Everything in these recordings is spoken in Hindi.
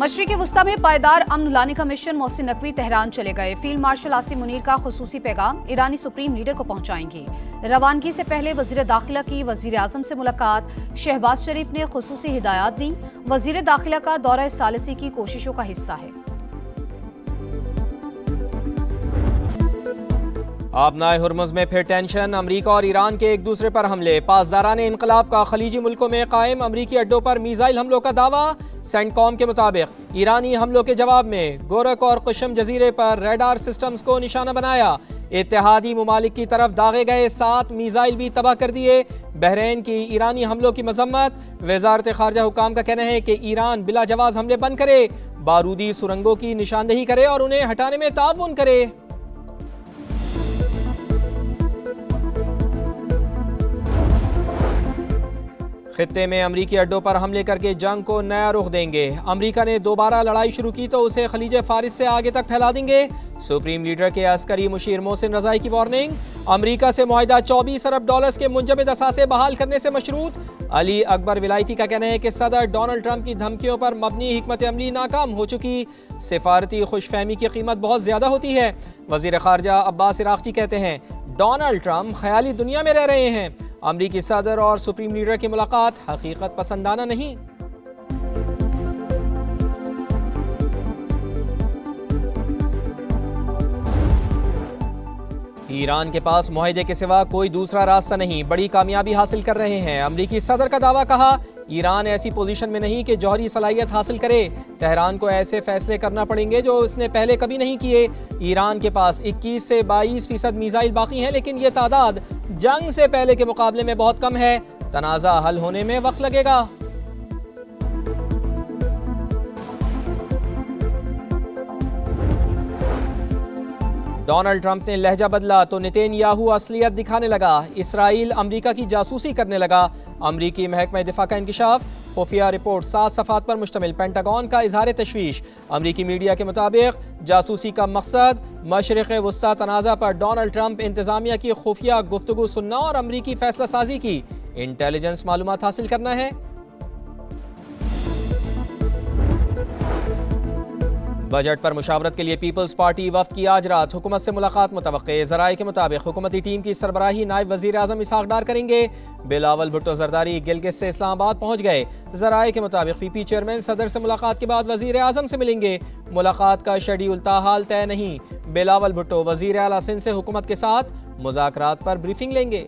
मशरिक़ी वुस्ता में पायदार अमन लाने का मिशन मोहसिन नकवी तेहरान चले गए। फील्ड मार्शल आसिम मुनीर का खुसूसी पैगाम ईरानी सुप्रीम लीडर को पहुंचाएंगे। रवानगी से पहले वजीर दाखिला की वजीर आजम से मुलाकात। शहबाज शरीफ ने खुसूसी हिदायत दी। वजीर दाखिला का दौरा सालिसी की कोशिशों का हिस्सा है। आबनाए हुर्मुज़ में फिर टेंशन। अमरीका और ईरान के एक दूसरे पर हमले। पासदारान इनकलाब का खलीजी मुल्कों में कायम। अमरीकी अड्डों पर मीज़ाइल हमलों का दावा। सेंटकॉम के मुताबिक ईरानी हमलों के जवाब में गोरक और कुशम जजीरे पर रेडार सिस्टम्स को निशाना बनाया। इत्तेहादी मुमालिक की तरफ दागे गए 7 मीज़ाइल भी तबाह कर दिए। बहरीन की ईरानी हमलों की मजम्मत। वजारत खारजा हुकाम का कहना है कि ईरान बिला जवाज हमले बंद करे, बारूदी सुरंगों की निशानदेही करे और उन्हें हटाने में ताउन करे। खित्ते में अमरीकी अड्डों पर हमले करके जंग को नया रुख देंगे। अमरीका ने दोबारा लड़ाई शुरू की तो उसे खलीज फारिस से आगे तक फैला देंगे। सुप्रीम लीडर के अस्करी मुशीर मोहसिन रजाई की वार्निंग। अमरीका से मुआहिदा 24 अरब डॉलर्स के मुंजमद असासे बहाल करने से मशरूत। अली अकबर विलायती का कहना है कि सदर डोनाल्ड ट्रंप की धमकियों पर मबनी हिकमत अमली नाकाम हो चुकी। सिफारती खुशफहमी की कीमत बहुत ज्यादा होती है। वजीर खारजा अब्बास इराक़ची कहते हैं डोनाल्ड ट्रंप ख्याली दुनिया में रह रहे हैं। अमरीकी सदर और सुप्रीम लीडर की मुलाकात हकीकत पसंदाना नहीं। ईरान के पास मुआहिदे के सिवा कोई दूसरा रास्ता नहीं। बड़ी कामयाबी हासिल कर रहे हैं। अमरीकी सदर का दावा। कहा ईरान ऐसी पोजीशन में नहीं कि जौहरी सलाहियत हासिल करे। तेहरान को ऐसे फैसले करना पड़ेंगे जो इसने पहले कभी नहीं किए। ईरान के पास 21 से 22% मीज़ाइल बाकी हैं, लेकिन ये तादाद जंग से पहले के मुकाबले में बहुत कम है। तनाज़ा हल होने में वक्त लगेगा। डोनाल्ड ट्रंप ने लहजा बदला तो नेतन्याहू असलियत दिखाने लगा। इसराइल अमरीका की जासूसी करने लगा। अमरीकी महकमा दिफा का इंकिशाफ। खुफिया रिपोर्ट 7 सफ़ात पर मुश्तमिल। पेंटागन का इजहार तशवीश। अमरीकी मीडिया के मुताबिक जासूसी का मकसद मशरिक़ वुस्ता तनाज़ा पर डोनाल्ड ट्रंप इंतज़ामिया की खुफिया गुफ्तगू सुनना और अमरीकी फैसला साजी की इंटेलिजेंस मालूमात हासिल करना है। बजट पर मुशावरत के लिए पीपल्स पार्टी वफ्द की आज रात हुकूमत से मुलाकात मुतवक्के। ज़राए के मुताबिक हुकूमती टीम की सरबराही नायब वज़ीर आज़म इसहाक़ डार करेंगे। बिलावल भुट्टो जरदारी गिलगित से इस्लामाबाद पहुँच गए। ज़राए के मुताबिक पीपी चेयरमैन सदर से मुलाकात के बाद वज़ीर आज़म से मिलेंगे। मुलाकात का शेड्यूल ताहाल तय नहीं। बिलावल भुट्टो वज़ीर आला सिंध से हुकूमत के साथ मुज़ाकरात पर ब्रीफिंग लेंगे।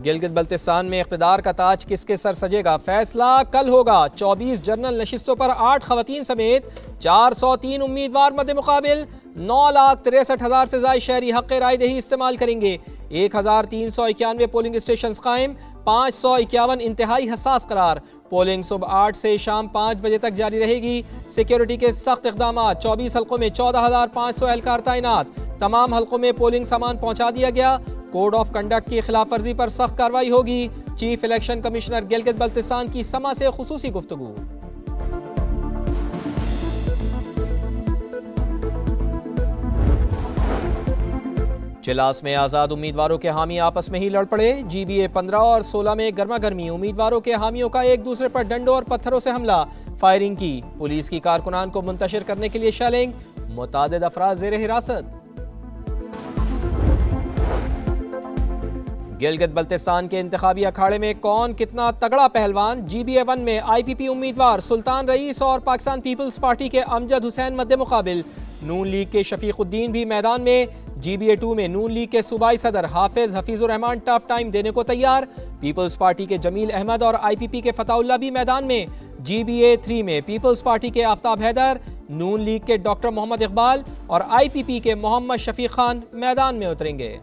गिलगित बल्तिस्तान में इख्तिदार का ताज किसके सर सजेगा, फैसला कल होगा। 24 जनरल नशिस्तों पर 8 खवातीन समेत 403 उम्मीदवार मद्दे मुकाबिल। 9,63,000 से ज्यादा शहरी हक़ रायदही इस्तेमाल करेंगे। 1,391 पोलिंग स्टेशन कायम। 551 इंतहाई हसास करार। पोलिंग सुबह 8 से शाम 5 बजे तक जारी रहेगी। सिक्योरिटी के सख्त इक़दाम। 24 हल्कों में 14,500 एहलकार तैनात। तमाम हल्कों में पोलिंग सामान पहुंचा दिया गया। कोड ऑफ कंडक्ट की खिलाफ वर्जी पर सख्त कार्रवाई होगी। Chief election commissioner Gilgit Baltistan की समा से खुसूसी गुफ्तगू। चिलास में आज़ाद उम्मीदवारों के हामी आपस में ही लड़ पड़े। GBA 15 और 16 में गर्मा गर्मी। उम्मीदवारों के हामियों का एक दूसरे पर डंडों और पत्थरों से हमला। फायरिंग की। पुलिस की कारकुनान को मुंतशिर करने के लिए शेलिंग। मुतादिद अफराद ज़ेर हिरासत। गिलगित बल्तिस्तान के इंतखाबी अखाड़े में कौन कितना तगड़ा पहलवान। GBA 1 में IPP उम्मीदवार सुल्तान रईस और पाकिस्तान पीपल्स पार्टी के अमजद हुसैन मद्दे मुकाबिल। नून लीग के शफीकुद्दीन भी मैदान में। GBA 2 में नून लीग के सूबाई सदर हफीजुर रहमान टफ टाइम देने को तैयार। पीपल्स पार्टी के जमील अहमद और IPP के फताउल्ला भी मैदान में। GBA 3 में पीपल्स पार्टी के आफ्ताब हैदर, नून लीग के डॉक्टर मोहम्मद इकबाल और IPP के मोहम्मद शफीक खान मैदान में उतरेंगे।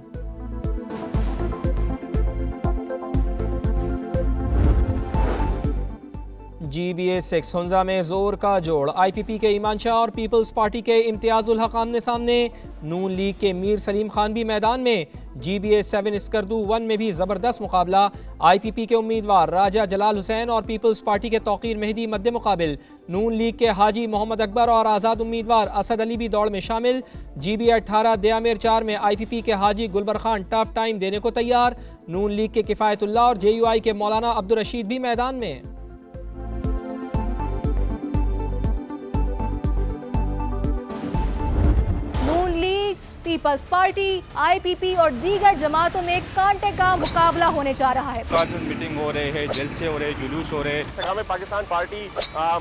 GB6 हुंजा में जोर का जोड़। IPP के ईमान शाह और पीपल्स पार्टी के इम्तियाजुल हक आमने सामने। नून लीग के मीर सलीम खान भी मैदान में। GBA7 स्कर्दू 1 में भी जबरदस्त मुकाबला। IPP के उम्मीदवार राजा जलाल हुसैन और पीपल्स पार्टी के तौकीर मेहदी मद्दे मुकाबिल। नून लीग के हाजी मोहम्मद अकबर और आज़ाद उम्मीदवार असद अली भी दौड़ में शामिल। GB18 दयामिर 4 में IPP के हाजी गुलबर खान टफ टाइम देने को तैयार। नून लीग के किफ़ायतुल्लाह और JUI के मौलाना अब्दुल रशीद भी मैदान में। नून लीग, पीपल्स पार्टी, IPP और दीगर जमातों में कांटे का मुकाबला होने जा रहा है। मीटिंग हो रहे हैं, जलसे हो रहे, जुलूस हो रहे। इस्तेकाम पाकिस्तान पार्टी,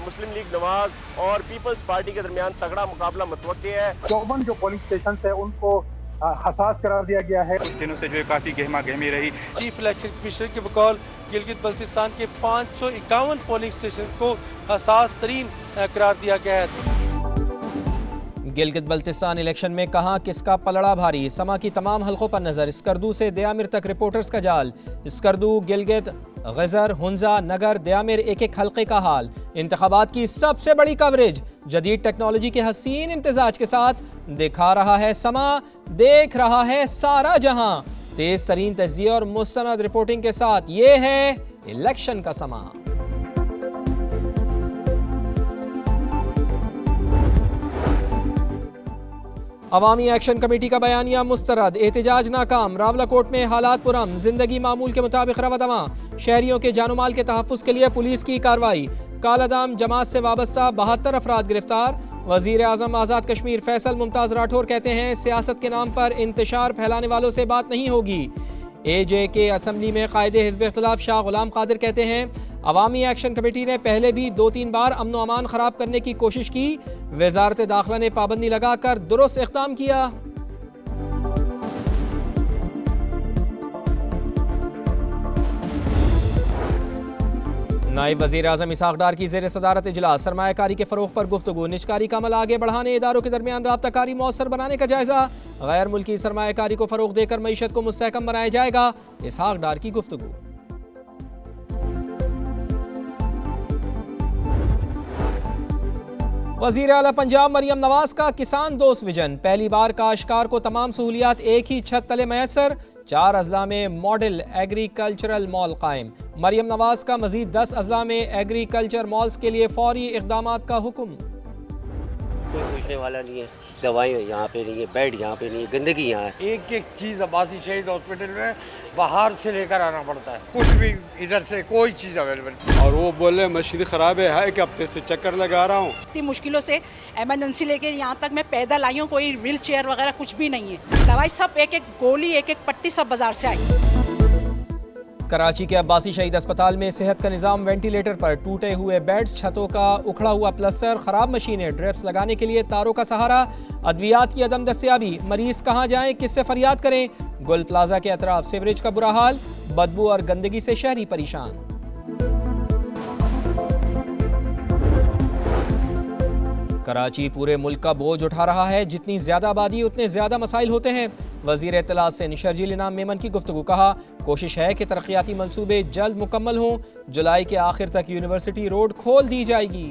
मुस्लिम लीग नवाज और पीपल्स पार्टी के दरमियान तगड़ा मुकाबला मुतवक्के है। 54 जो पोलिंग स्टेशन है उनको हसास करार दिया गया है। कुछ दिनों से जो है काफी गहमा गहमी रही। चीफ इलेक्शन कमिश्नर के बकौल गिलगित बल्तिस्तान के 551 पोलिंग स्टेशन को हसास तरीन करार दिया गया है। गिलगित बल्तिस्तान इलेक्शन में कहां किसका पलड़ा भारी। समा की तमाम हलकों पर नजर। स्कर्दू से दयामिर तक रिपोर्टर्स का जाल। स्कर्दू, गिलगित, गजर, हुंजा, नगर, दयामिर एक एक हलके का हाल। इंतखाबात की सबसे बड़ी कवरेज जदीद टेक्नोलॉजी के हसीन इम्तिजाज के साथ दिखा रहा है समा, देख रहा है सारा जहां। तेज तरीन तज्जिया और मुस्तनद रिपोर्टिंग के साथ ये है इलेक्शन का समा। अवामी एक्शन कमेटी का बयानिया मुस्तरद। एहतजाज नाकाम। रावलाकोट में हालात पुरम। जिंदगी मामूल के मुताबिक रवादमा। शहरियों के जानोमाल के तहफ़्फ़ुज़ के लिए पुलिस की कार्रवाई। कालादाम जमात से वाबस्ता 72 अफराद गिरफ्तार। वज़ीर आज़म आज़ाद कश्मीर फैसल मुमताज़ राठौर कहते हैं सियासत के नाम पर इंतशार फैलाने वालों से बात नहीं होगी। AJ के असम्बली में कायदे हिज़्ब इख्तिलाफ शाह गुलाम कादिर कहते हैं अवामी एक्शन कमेटी ने पहले भी 2-3 बार अमन व अमान ख़राब करने की कोशिश की। वज़ारत दाखिला ने पाबंदी लगाकर दुरुस्त इक़दाम किया। नायब वज़ीर आज़म इसहाक़ डार की ज़ेर सदारत इजलास। सरमायाकारी के फ़रोग़ पर गुफ्तगू। निजकारी का अमल आगे बढ़ाने, इदारों के दरमियान राब्ताकारी मौसर बनाने का जायज़ा। गैर मुल्की सरमायाकारी को फ़रोग़ देकर मईशत को मुस्तहकम बनाया जाएगा। इसहाक़ डार की गुफ्तगू। वज़ीर आला पंजाब मरियम नवाज का किसान दोस्त विजन। पहली बार काश्तकार को तमाम सहूलियात एक ही छत तले मैसर। 4 अजला में मॉडल एग्रीकल्चरल मॉल कायम। मरियम नवाज का मजीद 10 अजला में एग्रीकल्चर मॉल्स के लिए फौरी इक़दामात का हुक्म। कोई पूछने वाला नहीं है। दवाएं यहाँ पे नहीं है, बेड यहाँ पे नहीं है, गंदगी यहाँ है। एक एक चीज़ अब्बासी शहीद हॉस्पिटल में बाहर से लेकर आना पड़ता है। कुछ भी इधर से कोई चीज़ अवेलेबल। और वो बोले मशीन ख़राब है, एक हफ्ते से चक्कर लगा रहा हूँ। इतनी मुश्किलों से इमरजेंसी लेके यहाँ तक मैं पैदल आई हूँ। कोई व्हील चेयर वगैरह कुछ भी नहीं है। दवाई सब एक एक गोली, एक एक पट्टी सब बाजार से आई। कराची के अब्बासी शहीद अस्पताल में सेहत का निज़ाम वेंटिलेटर पर। टूटे हुए बेड्स, छतों का उखड़ा हुआ प्लस्तर, ख़राब मशीनें, ड्रिप्स लगाने के लिए तारों का सहारा। अद्वियात की अदम दस्तियाबी। मरीज कहाँ जाएं, किससे फरियाद करें। गुल प्लाजा के अतराफ सीवरेज का बुरा हाल। बदबू और गंदगी से शहरी परेशान। कराची पूरे मुल्क का बोझ उठा रहा है। जितनी ज्यादा आबादी उतने ज्यादा मसाइल होते हैं। वजीर इत्तलात से शर्जील इनाम मेमन की गुफ्तगू। कहा कोशिश है कि तरक्याती मंसूबे जल्द मुकम्मल हों। जुलाई के आखिर तक यूनिवर्सिटी रोड खोल दी जाएगी।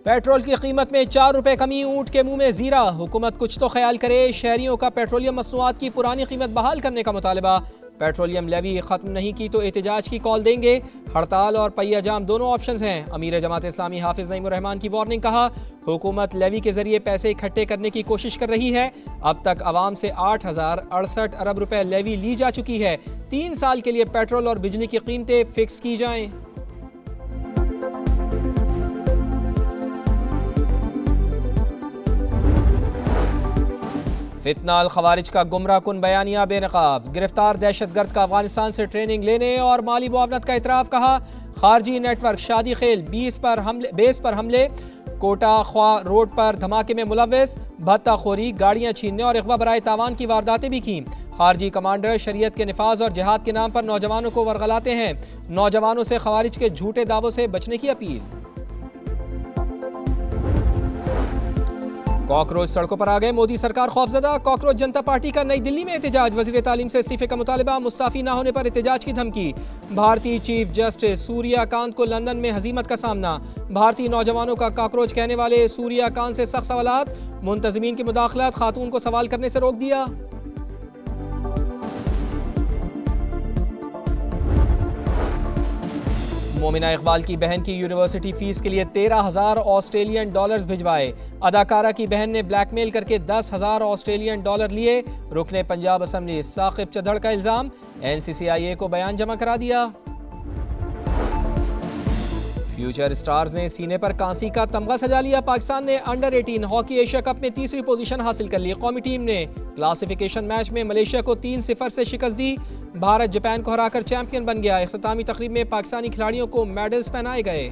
पेट्रोल की कीमत में 4 रुपए कमी, ऊंट के मुंह में जीरा। हुकूमत कुछ तो ख्याल करे। शहरियों का पेट्रोलियम मसनूआत की पुरानी कीमत बहाल करने का मुतालबा। पेट्रोलियम लेवी खत्म नहीं की तो एहतजाज की कॉल देंगे। हड़ताल और पहिया जाम दोनों ऑप्शंस हैं। अमीर जमात इस्लामी हाफिज नईमुर रहमान की वार्निंग। कहा हुकूमत लेवी के जरिए पैसे इकट्ठे करने की कोशिश कर रही है। अब तक आवाम से 8,068 अरब रुपए लेवी ली जा चुकी है। 3 साल के लिए पेट्रोल और बिजली की कीमतें फिक्स की जाएं। फितना अल खवारिज का गुमराह कुन बयानिया बेनकाब। गिरफ्तार दहशतगर्द का अफगानिस्तान से ट्रेनिंग लेने और माली मुआवनत का इतराफ़। कहा खारजी नेटवर्क शादी खेल 20 पर हमले। कोटा ख्वा रोड पर धमाके में मुलव्वस। भत्ताखोरी, गाड़ियां छीनने और अगवा बराए तावान की वारदातें भी की। खारजी कमांडर शरीयत के निफाज और जिहाद के नाम पर नौजवानों को वरगलाते हैं। नौजवानों से खवारिज के झूठे दावों से बचने की अपील। कॉकरोच सड़कों पर आ गए, मोदी सरकार खौफजदा। कॉकरोच जनता पार्टी का नई दिल्ली में एहतजाज, वजीर तालीम से इस्तीफे का मुतालबा, मुस्ताफी ना होने पर एहतजाज की धमकी। भारतीय चीफ जस्टिस सूर्यकांत को लंदन में हजीमत का सामना, भारतीय नौजवानों का कॉकरोच कहने वाले सूर्यकांत से सख्त सवालात, मुंतजिमीन की मुदाखलत, खातून को सवाल करने से रोक दिया। मोमिना इकबाल की बहन की यूनिवर्सिटी फीस के लिए 13,000 ऑस्ट्रेलियन डॉलर्स भिजवाए, अदाकारा की बहन ने ब्लैकमेल करके 10,000 ऑस्ट्रेलियन डॉलर लिए। रुकने पंजाब असम्बली साकिब चढ़ का इल्जाम, NCCIA को बयान जमा करा दिया। फ्यूचर स्टार्स ने सीने पर कांसी का तमगा सजा लिया, पाकिस्तान ने अंडर 18 हॉकी एशिया कप में तीसरी पोजीशन हासिल कर ली। कौमी टीम ने क्लासिफिकेशन मैच में मलेशिया को 3-0 से शिकस्त दी। भारत जापान को हराकर चैंपियन बन गया। इख्तितामी तकरीब में पाकिस्तानी खिलाड़ियों को मेडल्स पहनाए गए।